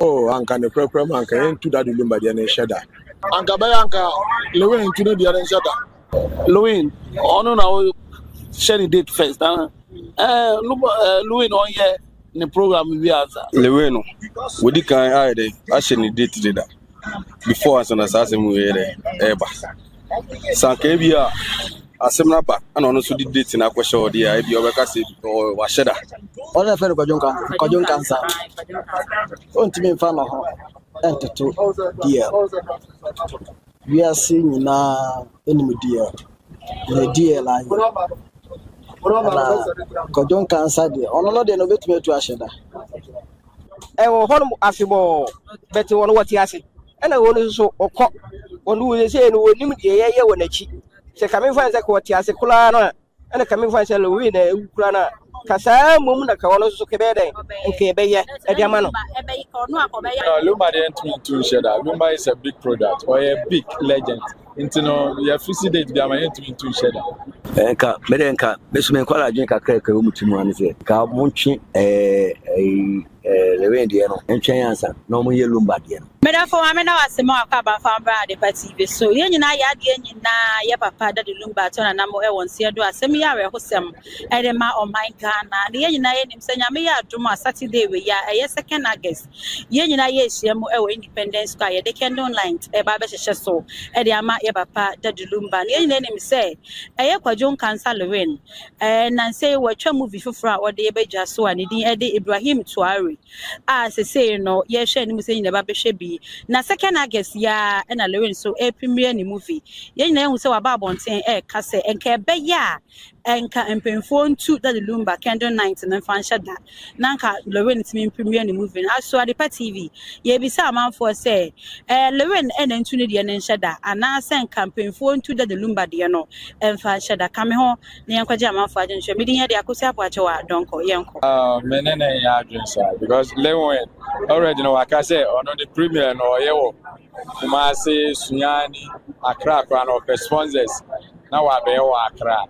Oh, anka ne prepare anka yentu da de lumba de na sheda. Anka ba anka Lewin into the other shada. Lewin, ono na o share the date first. Lewin on here the program we answer. Lewin, we di kan ai dey share the date today. Before as na say we here eba. Sanka bia asemna ba ana ono so di date na kwesha odi ai bia obeka say wa sheda. Ona fe kwajonka nsa. Ontimi mfa no ho enteto dia. We are seeing na enemy dear. The dear line. Kwajonka nsa dia. Ono no de no betumi atu asheda. Wo honum afebo beti wono wati ase. Ena wono so okọ wono we say no wonim de yeye wonachi. Se kame fa nse ko wati ase kula no. Ena kame fa nse lo we na ekura na kasa mum na ka wono so kebe den nke be ye e dia ma no. Lumba didn't to share. Lumba is a big product or a big legend. Into no, you have to date the amount to share. Enka, merenka, besume kwala ajinka kaka umutimu anise. Ka munchi Lewin de no entwen yansa no mo ye lumba de no medafo amena wasema akaba famba de party so ye nyina ya de nyina ye papa da de lumba to na mo e wonse do asem ya we hosem e de ma o my Ghana ye nyina ye nim senya me ya adom Saturday we ya ye second August ye nyina ye hia mo e wo Independence Square ye de candle light e ba be hye so e de ama ye papa da de lumba ye nyina nim se e ye kwajon cancer Lewin na say we twa movie foforo a wo de ye beja so ani din e de Ibrahim Tuari say no ye share ni say nyina ba be hwe bi na second August ya na Lewin so e premiere ni movie ye nyina hu say wa ba bonten e ka se enka be ya enka empenfo ntu da lumba candle night na fansha da nanka Lewin timi premiere ni movie aso Adepa TV ye bi sa amanfo say Lewin ena ntu ne de ne nhada ana sen campaignfo ntu da lumba de no emfa nhada kame ho ne yankwaje amanfo aje nhwe mi din ye de akosi apoache wa donko yenko menene ya adwensa because Lewin already no waka say ono the premiere no yewo kuma say Sunyani Accra kwa no sponsors na wa be wa Accra.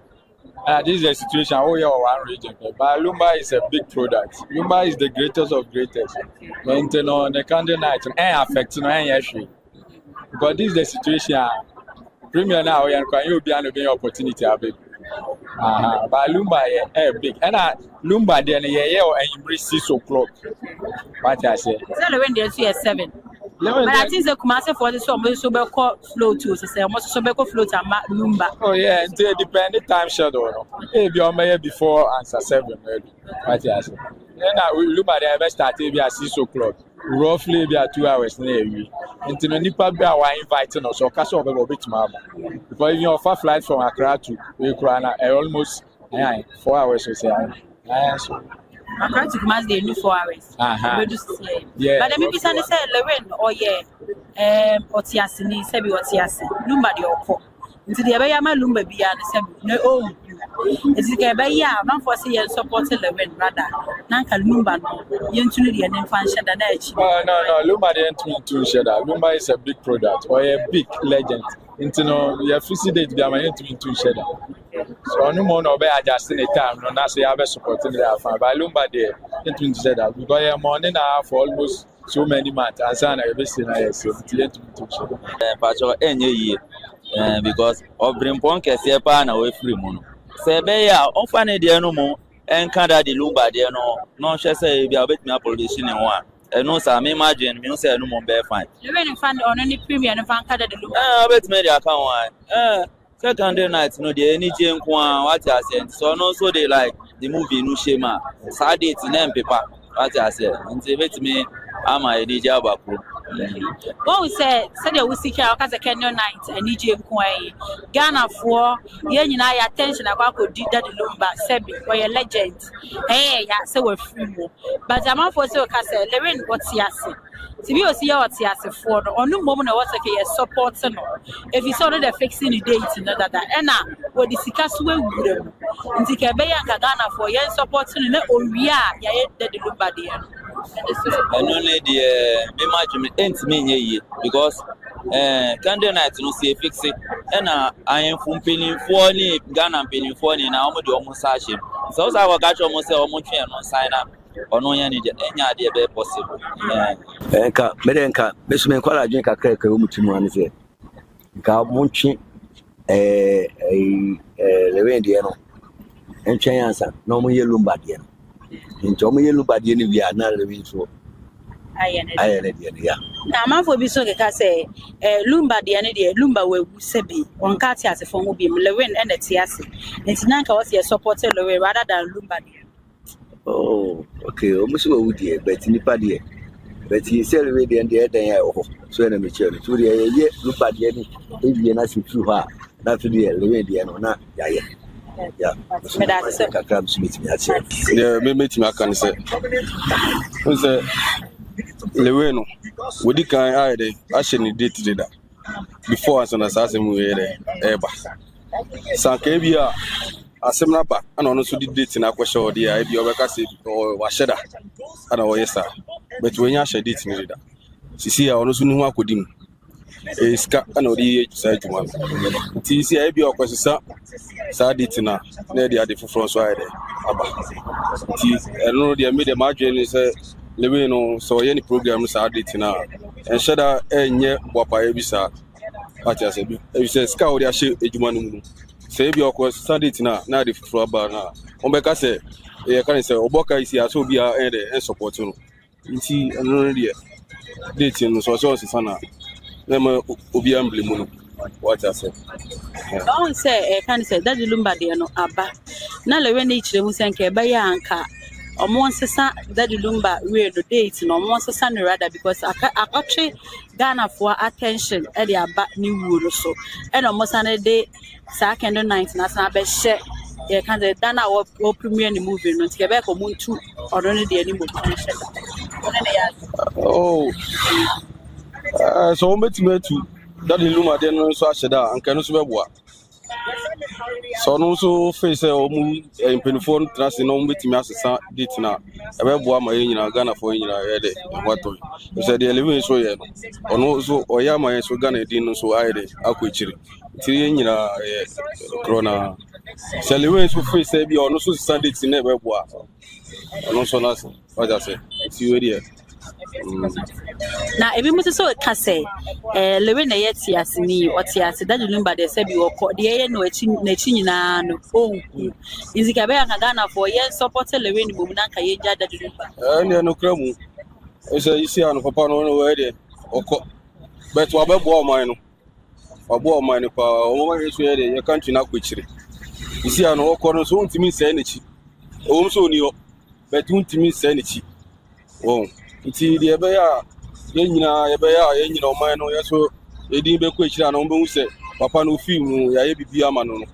This is a situation where you are one region, but Lumba is a big product. Lumba is the greatest of greatest. The candle night and affecting no because this is the situation. Premier now you can be an opportunity but Lumba is big. And Lumba then and you 6 o'clock. What I say? When they see 7. But I think the commercial for the summer so be flow to say almost so be flow to Lumba. Oh yeah, it depends the time schedule. If you are before answer 7 maybe. What I say? Then Lumba they start maybe at 6 o'clock. Roughly be at 2 hours near we. Into the nipa be our inviting us so cast over a bit more. Because if you offer flight from Accra to Ukraine almost 4 hours or so. I'm trying to come as they do 4 hours. Yeah. But maybe say Lewin or Otiasi ni sebi Otiasi. Lumba de oko. Nti de be ma Lumba bia ne sebi no oh. Ezi ke be ya man for say you support Lewin rather. Nanka Lumba no yentunu de ne fan sheda na achi. No, Lumba de yentunu sheda. Lumba is a big product or a big legend. Into no you have to date be am yentunu sheda. So no more no be adjusting the time no na say have supporting the fan. But Lumba de yentunu sheda because morning na for almost so many months as an everything I say yentunu sheda. Pacho enye yi because obrimpon kese pa na we free mu no. Sebe ya ofane de no mo enka da de Lumba de no hwe say bia obetumi production ne ho a eno sa me imagine me say no mo be fine Lewin fan on any premiere no fan kada de Lumba obetumi de aka ho second night no de any je nko a what you say so no so they like the movie no shema sad date na paper what you say nti betumi ama e DJ abakro. What we say we see here because the Kenyan night and DJ Nkwai Ghana for ye nyina ya attention akwa di that Lumba sebi or a legend ya say we free mo but am for say ka say Lewin what yase ti bi o see what yase for no onu mom na what say support no if you saw the fixing the date no that na we the sika so ewure mo nti ke be ya ka Ghana for ye support no na owia ya ye the Lumba de and only the imagine entime nye because candle night no see fix it and I am from penny for ni Ghana penny for ni na omo de omo sache so say we catch omo say omo twen no sign up ɔno yɛ ne deɛ ɛnyɛ adeɛ bɛyɛ possible Nka mede nka mesume nkwala adwene kakra ka wo mutimu ane sɛ nka montwe lewe deɛ no entwɛn ansa na ɔmo yɛ lumba deɛ no nti ɔmo yɛ lumba deɛ no wi a na lewe nso ayɛ ne deɛ no ya na amanfo bi so keka sɛ lumba deɛ ne deɛ lumba wawu sɛ bi ɔnka te ase fo ho bi lewen ɛna te ase nti na nka wɔse yɛ support lewen rather than lumba deɛ oh okay ɔmo so wawu deɛ but nipa deɛ but you say lewe deɛ ɛdan ya ɛwɔ so na me kyerɛ no so deɛ yɛ lumba deɛ no ewie na se tu hɔ a na fi deɛ lewe deɛ no na yɛayɛ yeah kakra bismit me akyerɛ yeah me metimi aka ne sɛ lewe no wodi kan ayɛ ahyɛ ne date deda before asana sase mu yɛ dɛ ɛba sanka bi a asɛm na ba ana ɔno so di date na akɔhyɛ ɔde a ebi ɔbɛka sɛ wahyɛ da ana ɔyɛ saa but when ahyɛ date ne deda sisi a ɔno so ne ho akɔdi mu ska ana ɔde yɛ saa adwuma nti sisi a ebi ɔkɔsesa saa date na ɛde ade foforɔ so ayɛ dɛ aba nti ɛno deɛ me de madwene ne sɛ lewe no so ɔyɛ ne program saa date na ɛnhyɛ da ɛnyɛ boapaeɛ bi saa ate asɛ bi ebi sɛ ska ɔde ahyɛ adwuma no mu no sɛ ebi ɔkɔsesa date na ade foforɔ aba na ɔmbɛka sɛ ɛyɛ ka ne sɛ ɔbɔka isi aso obi a ɛyɛ dɛ ɛnsupɔt no nti ɛno no deɛ date no so ɔsɛ ɔsesa na ma obi amble mu no what I said ɔn sɛ kan sɛ Daddy Lumba deɛ no aba na lewe ne kyerɛ mu sɛ nka ɛbɛyɛ anka ɔmo nsesa Daddy Lumba we no date no ɔmo nsesa no rather because akɔtwe Ghana for attention ɛde aba ne wuo no so ɛna ɔmo san de saa candle night na san bɛhyɛ yɛ kan sɛ Dana wɔ premiere ne movie no nti kɛbɛ kɔ mo ntu ɔno ne deɛ ne mo hyɛ oh so ɔmo betime tu Daddy Lumba deɛ no nso ahyɛ da anka no so bɛboa so no so face ɔmo mpenifo no trase na ɔmo betime asesa date na ɛbɛboa ma yɛ nyina Ghana for nyina yɛ de watɔ so deɛ lewe so yɛ no ɔno so ɔyɛ ma yɛ so Ghana din no so ayɛ de akɔ akyiri nti yɛ nyina yɛ corona so lewe so face bi ɔno so sesa date na ɛbɛboa ɔno so na what I say ti we deɛ na ebi mo so ka sɛ lewe na yɛ ti ase ni ɔti ase Daddy Lumba de sɛ bi wɔkɔ de yɛ no achi nyinaa no onku nzika bɛ aka Ghana for yɛ support lewe ni bomu na ka yɛ gya Daddy Lumba ne no kra mu ɛsɛ isi ano papa no no wɛ de ɔkɔ but wabɛboa ɔman no wabɛboa ɔman no pa ɔman yɛ so yɛ de yɛ country na akɔkyire isi ano ɔkɔ no so ntimi sɛ n'akyi ɔwom so oni hɔ but ntimi sɛ n'akyi wɔn nti deɛ ɛbɛyɛ a yɛn nyinaa ɔman no yɛ so edin bɛkɔ akyire ana ɔmbɛhu sɛ papa no ofi mu yɛayɛ bibi ama no no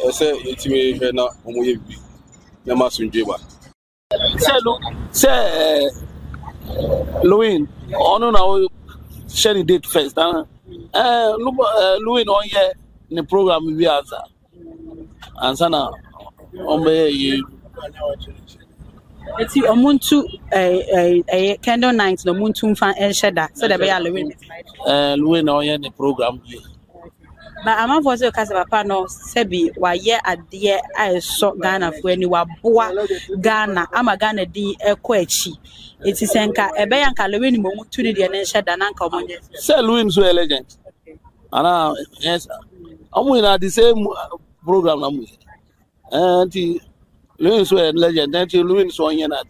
ɛsɛ yɛtumi hwɛ na ɔmo yɛ bibi na ma asomdwe ba sɛ Lewin ɔno na wo hyɛ ne date first Lewin ɔnyɛ ne program bi ansa na ɔmbɛyɛ yɛ eti omuntu candle night no omuntu fan enhyɛ da so da be ya Lewin na ɔyɛ ne program bi ba amanfo so ka sɛ papa no sɛbi wayɛ adeɛ a ɛsɔ Ghana fo ani waboa Ghana ama Ghana din ɛkɔ akyi eti sɛ nka ɛbɛyɛ nka Lewin mo omuntu ne deɛ ne nhyɛ da na nka ɔmonyɛ sɛ Lewin so legend ana yes ɔmo ina the same program na mo anti Lewin so legend and Lewin so onyɛ na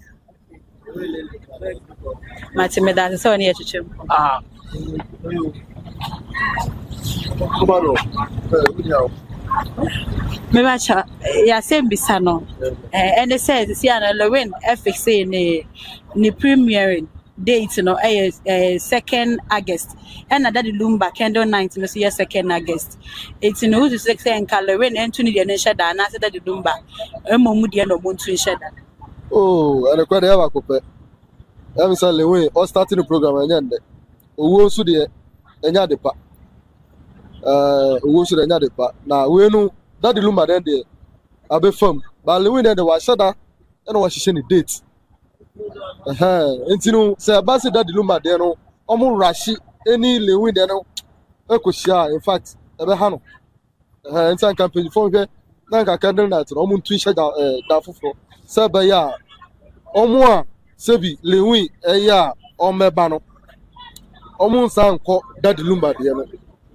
Matime da sɛ ɔne yɛkyekyɛ me bacha ya sɛ mbisa no ɛne sɛ si ana Lewin fixe ne premiering date no 2nd August and Daddy Lumba candle night no so 2nd August it's no to say nka Lewin ento ne deɛ ne hyɛ da na sɛ Daddy Lumba mu deɛ no mo ntu hyɛ da oh and kwade ya bakopɛ am say Lewin or starting the program anya ndɛ owo so deɛ anya de pa owo so deɛ anya de pa na we no Daddy Lumba den deɛ abɛfam ba Lewin den de wa hyɛ da ɛna wa hyehyɛ ne date Entino say Abasi Daddy Lumba de no omo rashi any Lewin de no ekohia in fact ebe ha no ensan campaign for hwe na ka candle night no omo ntu hye da foforo say be ya omo a sebi lewi eya omeba no omu nsan ko Daddy Lumba de no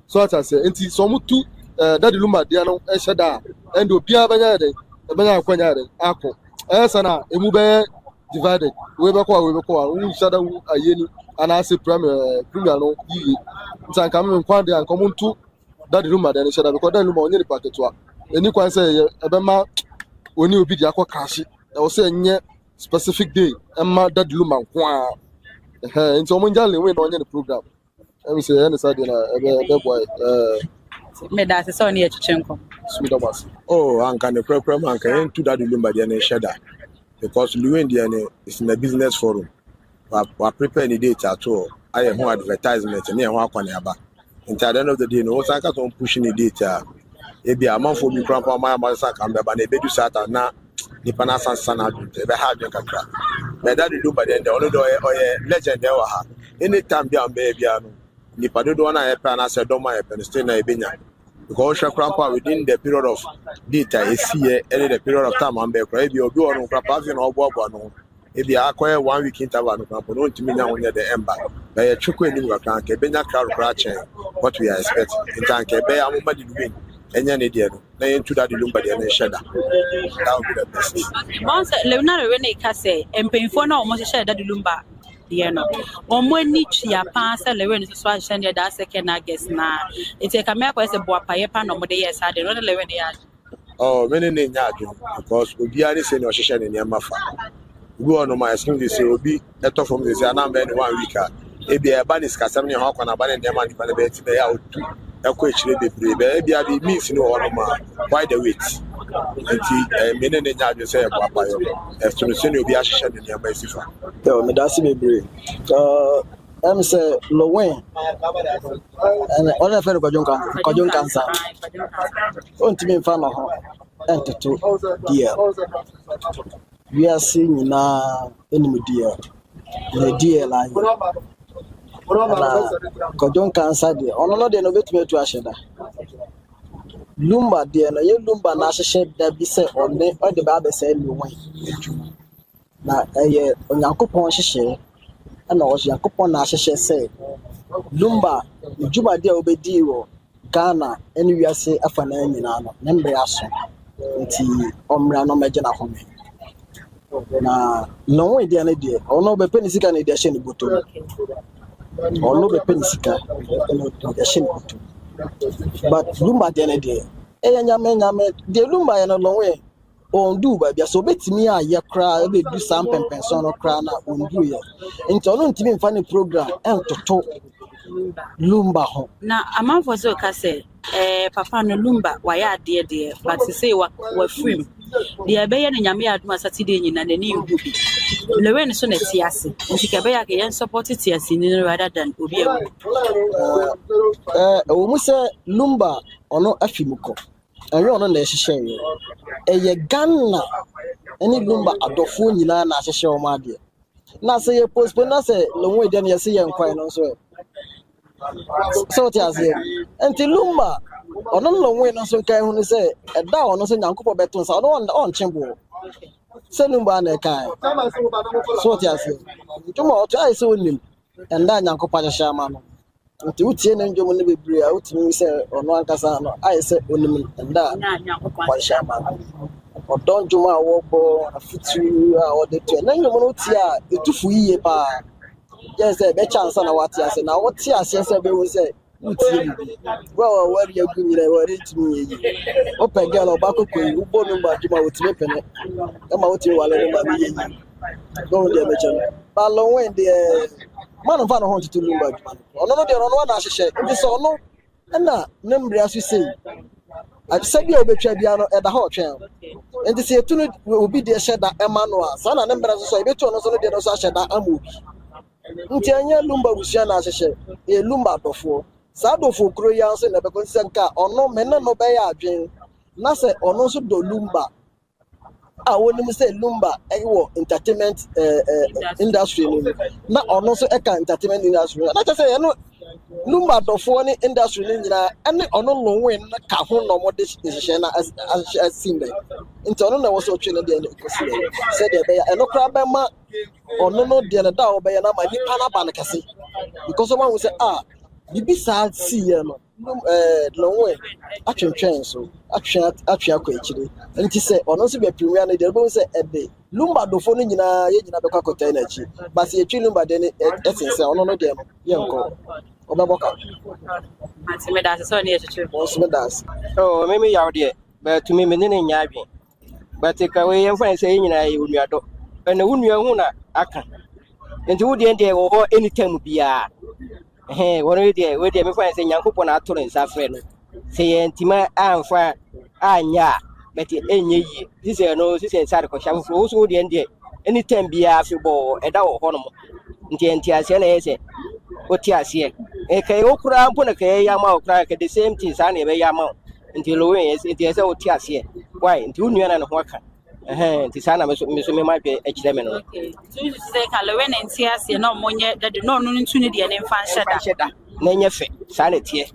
so ata say enti so mu tu Daddy Lumba de no e hyeda and obia banya de banya akwanya de akọ sana emu be divided we be ko we hyeda wu ayeni ana say premier no yi nsan kam me kwande an komuntu Daddy Lumba de no hyeda because Daddy Lumba onye ni paketo a eni kwan say ebema oni obi di akọ kashi e wo say nye specific day emma Daddy Lumba kwa nti omo njale we no onye the program em say any side na ebe boy me da se so ne echichenkọ smida was Oh, anka ne program anka entu Daddy Lumba de na sheda because Luwen de is in a business forum. We prepare the date at all. I have no advertisement and ho akwane aba. At the end of the day, no sanka to pushing the data. Ebi amanfo bi krampa ma sanka mbeba na ebedu sata na nipa na sansa na adunte ebe ha adwen kakra. Na Daddy Lumba de ono do oye legend e wa ha. Anytime bi amba bia no nipa do na epe na se do ma epe stay na ebenya. Because Shakrampa within the period of data is here and the period of time amba kra ebi obi ono krampa fi na obo no. Ebi akoye 1 week interval no krampa no ntimi nya wonye the ember. Na ye chukwu enim kakra nke ebenya crowd kra chen what we are expecting. Ntanke be amuma di win. Enya ne de no na yentu Daddy Lumba de na sheda that would be the best. Once Leonardo when ka say empemfo na omo hye Daddy Lumba de no omo ni tua pa say lewe no so ahye ne da second August na ite ka me akwa say boa paye pa no mo de yes ade no lewe ne ya Oh, many ne nya adwo because obi ani say no hye ne niam fa obi ono ma asking dey say obi eto from dey say na be 1 week ebi e ba ni skasam ne ho akwa na ba ne dem ani pa ne be ti be ya otu ekọ echire bebre be bia bi means no ono ma why the wait enti mene ne nya adwo say e kwa payo esto no se ne obi ahye ne niam asifa yo me da si bebre em say Lowen and other fellow kwajon cancer on timi mfa no ho enteto dia we are seeing na enemy dia the dia line kwajon cancer dia ono no de no betime tu aheda Lumba dia na ye Lumba na ahye da bi se one o de ba be se Lowen na eye onyankopon hye ana o yakopon na ahye se Lumba ejuma dia obedi wo Ghana eni wiase afa na nyina no ne mbe aso nti omra no meje na home na no dia na dia ono be penisika na dia hye ni boto ono be penisika no dia hye ni boto but Lumba dia na dia eya nyame dia Lumba ya no lonwe on do ba bia so betimi aye kra be du sam pempenso no kra na on do ye nti ono ntimi mfa ne program entoto Lumba ho na amanfo so ka say papa no Lumba wa ya de but say wa free de be ye no nyame aduma Saturday nyina na ni hu bi lewe no so na tiase nti ka be ya ke yen support tiase ni rather than obi o mu say Lumba ono afimuko enwe ono na ehihye ye eye Ghana eni Lumba adofo nyina na ahihye o ma de na say ye postpone na say lonwe de na ye say ye nkwan no so tiase enti Lumba ono lonwe no so kan hu ni say eda ono so nyankopɔ beto nsa ono on chembo say Lumba na kan so tiase ntuma o try say onim enda nyankopɔ ahihye ama no nti utie ne ndwomo ne bebre a utimi say ono ankasa no ai say onim enda nyankopɔ ahihye ama odon ndwomo a wo bo afutu a o de to na ndwomo no tie a etufu yiye pa yes be chance na what ase na what ase say be we say utie well where you go nyina where timi yi o pe girl o ba kokoi ubo number juma utime pene e ma utime wale number bi yi go dey meche ba lo wen dey man of no hunt to Lumba juma ono no dey ono na ahye ndi so ono na nembre aso sei sabi obetwa bia no eda ha otwen ndi se etunu obi dey sheda emmanuel sa na nembre aso so ebetu ono so no dey no so sheda amobi nti anya Lumba busia na ahye Lumba dofo sa dofo kro ya so na be konsenka ono mena no be ya adwen na se ono so do Lumba a woni mu say Lumba ewo entertainment industry ni na ono so e ka entertainment industry na ta say no Lumba dofo ni industry ni nyina ene ono lonwe na ka ho no mo de hye na asimbe nti ono na wo so twe no de ko say de be ya eno kra be ma ɔno no deɛ no da ɔbɛyɛ no ama nipa no aba no kɛse because ɔma wo sɛ bibi saa siiɛ no lɔnwɛ atwentwɛn so atwe akɔ akyire nti sɛ ɔno nso bɛ premier no deɛ ɔbɛhu sɛ ɛde lumba dofo no nyinaa yɛgyina bɛkɔ akɔtaa no akyi but sɛ yɛtwi lumba deɛ no ɛsen sɛ ɔno no deɛ no yɛnkɔ ɔbɛbɔ ka meme yaw deɛ but me ne ne nya adwen but ka we yɛmfa sɛ yɛ nyinaa yɛ onuadɔ ɛna wo nua hu na aka nti wo deɛ wɔ hɔ anytime biara wɔn deɛ we deɛ mefa sɛ nyankopɔn na ato ne nsa frɛ no sɛ yɛ ntima amfa anya but ɛnyɛ yie sisɛ no sisɛ sare kɔhyɛ foforɔ wo so wo deɛ anytime biara fi bɔ ɛda wɔ hɔ no mo nti aseɛ na yɛ sɛ wote aseɛ kɛyɛ wo koraa mpo na kɛyɛ yɛ ama wo koraa kɛ the same thing saa na yɛbɛyɛ ama wo nti lowe nti ɛsɛ wote aseɛ why nti wo nua na ne ho aka nti saa na me so me ma dwe akyerɛ me no okay so you say ka lowe na nti aseɛ na ɔmonyɛ dade na ɔno ntu ne deɛ ne mfa nhyɛ da na nyɛ fɛ saa na tie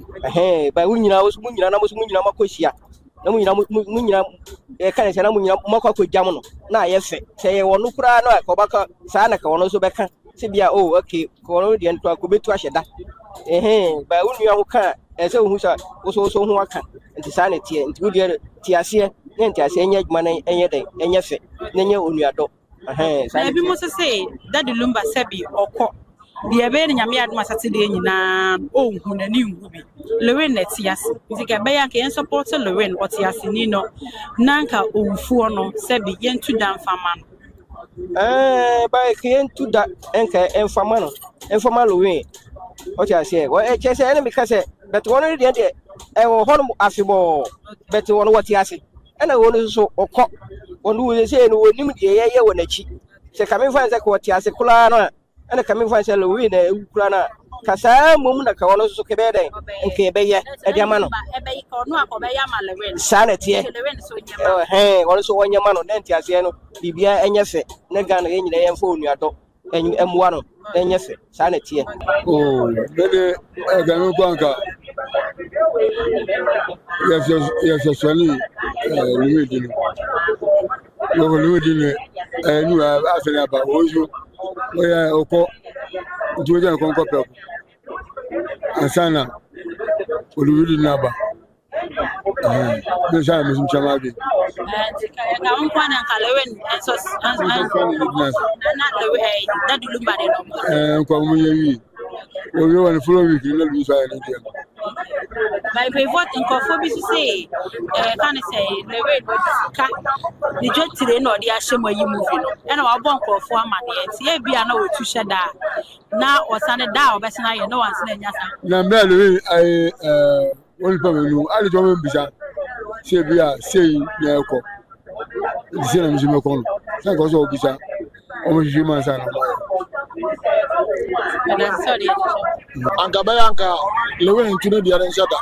ba wo nyina na mo makɔhyia na mo nyina ka ne sɛ na mo nyina makɔ akɔgyam no na ayɛ fɛ sɛ yɛ wɔ no koraa na akɔbaka saa na ka wɔno so bɛka sɛ bia okay ka wɔno deɛ nto akɔbɛtu ahyɛ da ba wo nua ho ka ɛsɛ wo hu sɛ wo so ho aka nti saa na tie nti wo deɛ tie aseɛ ne nti aseɛ nyɛ adwuma na ɛnyɛ dɛn ɛnyɛ fɛ na nyɛ onuadɔ na ebi mo sɛ Daddy Lumba sɛbi ɔkɔ deɛ bɛyɛ ne nyame adom Saturday nyinaa ɔnhu n'ani nhu bi Lorraine na ti ase nti ka bɛyɛ anka yɛn support Lorraine ɔte ase ni no nanka owufuo no sɛbi yɛntu da mfama no ba ka yɛntu da enka mfama no mfama Lorraine ɔte ase kyɛ sɛ ɛne meka sɛ but wɔn no deɛ ɛwɔ hɔ no afebɔɔ but wɔn wɔte ase ɛna wɔn so ɔkɔ wɔn wo sɛ no wɔnim deɛ yɛyɛ wɔ n'akyi sɛ kame fa sɛ ka wɔte ase koraa no ɛna kame fa sɛ Lorraine na ewu koraa no ka saa mmom na ka wɔn so ka bɛyɛ dɛn nka ɛbɛyɛ ɛde ama no saa na teɛ wɔn so wɔnyɛ ma no na nti aseɛ no biribiara ɛnyɛ fɛ ne Ghana yɛn nyinaa yɛmfa onuadɔ ɛmmoa no ɛnyɛ fɛ saa na teɛ bɛde ɛgame kwanka yɛhwɛ sɔne lumedi no lumedi no ɛnu afɛne aba ɔso ɔyɛ ɔkɔ nti wogya nkɔnkɔ pɛko ansa na lumedi no aba ne saa mesim kyɛm ade nkwa mo yɛ wi owie wɔ ne follow week na lu so ayɛ ne deɛ my favorite nkɔfo bi so say kan say Lorraine ka the jotire na ɔde ahyɛ mo yi movie no ɛna wabɔ nkɔfo amadeɛ nti e bia na wɔtu hyɛ da na ɔsane da ɔbɛsena yɛ na wansana nya sa na mbɛ Lorraine wọ́n nípa mẹ́nu àlejò ọmọ ìbísà ṣé ebi à ṣé yìí ní ẹ̀kọ́ ìdíṣẹ́ náà mi ṣe mẹ́kọ́ nù náà kọ́ sọ òbísà ọmọ ìṣiṣẹ́ máa ń sá nàá. Anka bɛyɛ anka Lorraine ntu ne deɛ ne nhyɛ da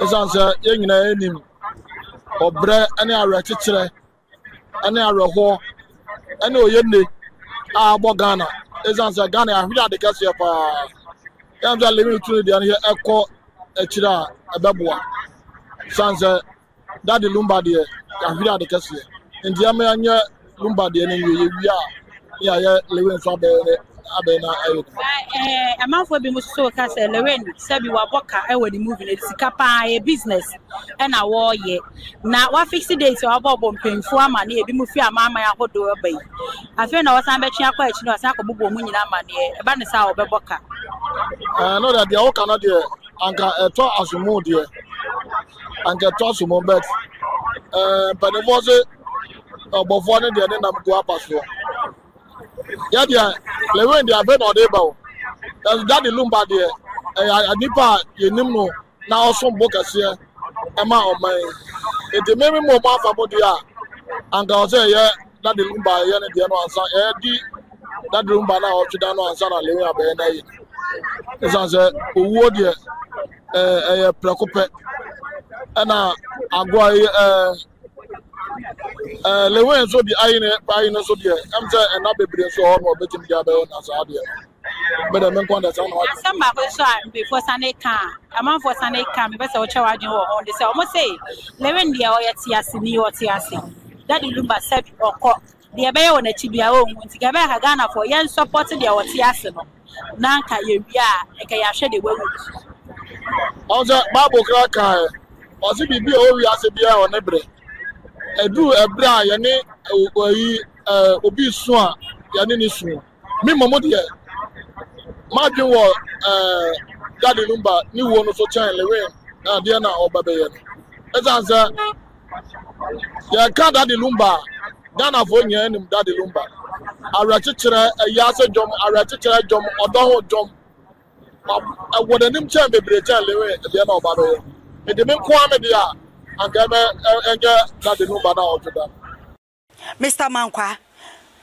ɛsiane sɛ yɛn nyinaa yɛnim ɔbrɛ ne awerɛkyekyerɛ ne awerɛhoɔ ne oyɛnne a abɔ Ghana ɛsiane sɛ Ghana yɛahwere ade kɛseɛ paa yɛn sɛ Lorraine ntu ne deɛ ne ɛkɔ akyire a ɛbɛboa ɛsiane sɛ Daddy Lumba deɛ yɛahwere ade kɛseɛ nti yɛma yɛanyɛ Lumba deɛ no yɛwie a ne yɛayɛ Lorraine nso abɛn na ayo amanfo bi mo so ka sɛ Lorraine sɛ bi wabɔ ka ɛwɔ the movie ne sika paa yɛ business ɛna wɔyɛ na wa fix date wabɔ mpemfo ama ne ebi mu fi ama ahodo ɔba yi afei na wɔsan bɛtwe akɔ akyi na wɔsan akɔbobɔ mu nyina ama ne ɛba ne sa ɔbɛbɔ ka no that deɛ wɔka no deɛ anka ɛtɔ asomo deɛ anka ɛtɔ asomo bet mpanimfoɔ sɛ ɔbɔfoɔ no deɛ ne nam go apa soɔ yɛdeɛ Lorraine deɛ afei na ɔde ba o Daddy Lumba deɛ nipa a yɛnim no na ɔsom bo kɛseɛ ɛma ɔman nti memi mu ɔmo afa mo deɛ a anka ɔsɛ ɛyɛ Daddy Lumba ɛyɛ ne deɛ no ansa ɛyɛdi Daddy Lumba na ɔtwe da no ansa na Lorraine abɛyɛ na yi ɛsiane sɛ owuo deɛ ɛyɛ prɛko pɛ ɛna agoa yi Lorraine nso de ayi ne nso deɛ ɛm sɛ ɛna bebree nso hɔ na ɔbɛtumi de abɛyɛ na saa deɛ bɛdɛ me nkɔn da saa na ɔde asɛm baako so a mbefo sane ka amanfo sane ka me bɛ sɛ wɔkyɛ wadwen wɔ hɔ de sɛ ɔmo sɛ Lorraine deɛ ɔyɛ te ase ni ɔte ase Daddy Lumba sɛ ɔkɔ the Bay on a Chibia own, Tigaba Ghana for young supported your Tiasino. Nanka, you are a Kayasha the way. Also, Babu Kraka, was it be all as a beer on a break? A do a bra, Yanni, Obi Swan, Yanini Swan. Me, Mamodia, Margin war, Daddy Lumba, new one for China, Diana or Babayan. As answer, ya can't Daddy Lumba, Dana Vonia and Daddy Lumba. A ratchetera, a yasa jom, a ratchetera jom, or don't jom. I would a name chamber, Britain, Diana or Babayan. And the men Kwame Dia, and get Daddy Lumba now to that. Mr. Mankwa,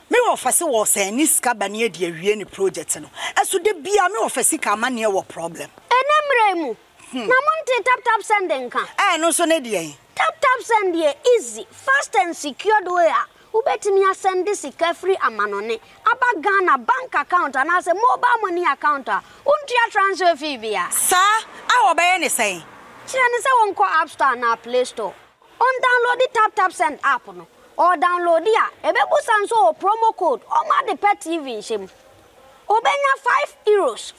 me office was saying this cabane de any project. As to the be a me office money or problem. And I'm Remu. Namonte tap sending can. I know so nedia. Tap send ye easy, fast and secured way. Who bet me a send this free amanone. Aba Ghana bank account and as a mobile money account. Untia transfer fee via. Sir, I will buy anything. Chinese won't call App Store na Play Store. On download the tap send app no. Or download ya. Ebebu sanso promo code. Oma the pet TV shim. Obenya €5,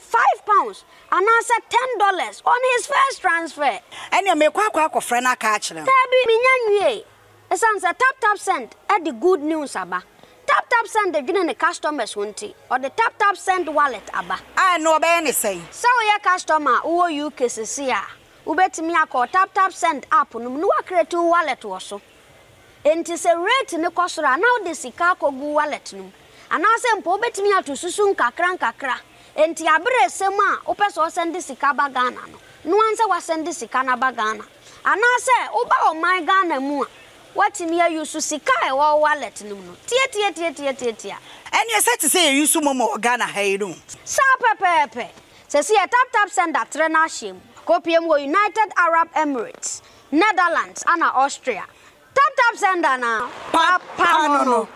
£5, and answer $10 on his first transfer. And you make quack friend a catch them. Tabi minyanwe. Esanse tap send at the good news aba. Tap send the giving the customers wanti or the tap send wallet aba. I know about anything. So your customer who you cases here. Ubeti mi ako tap send app no create wallet also. Enti se rate ne kosora now the sika ko gu wallet no. Anase mpo betimi atususu nkakra enti abre sema opeso send sika ba Ghana no anse wa send sika na ba Ghana anase oba o my Ghana mu watimi ayusu sika e wo wallet no tie and you said to say you use momo Ghana heiru sa pepe se si tap send that trena shim kopiem wo United Arab Emirates Netherlands and Austria tap send na papa no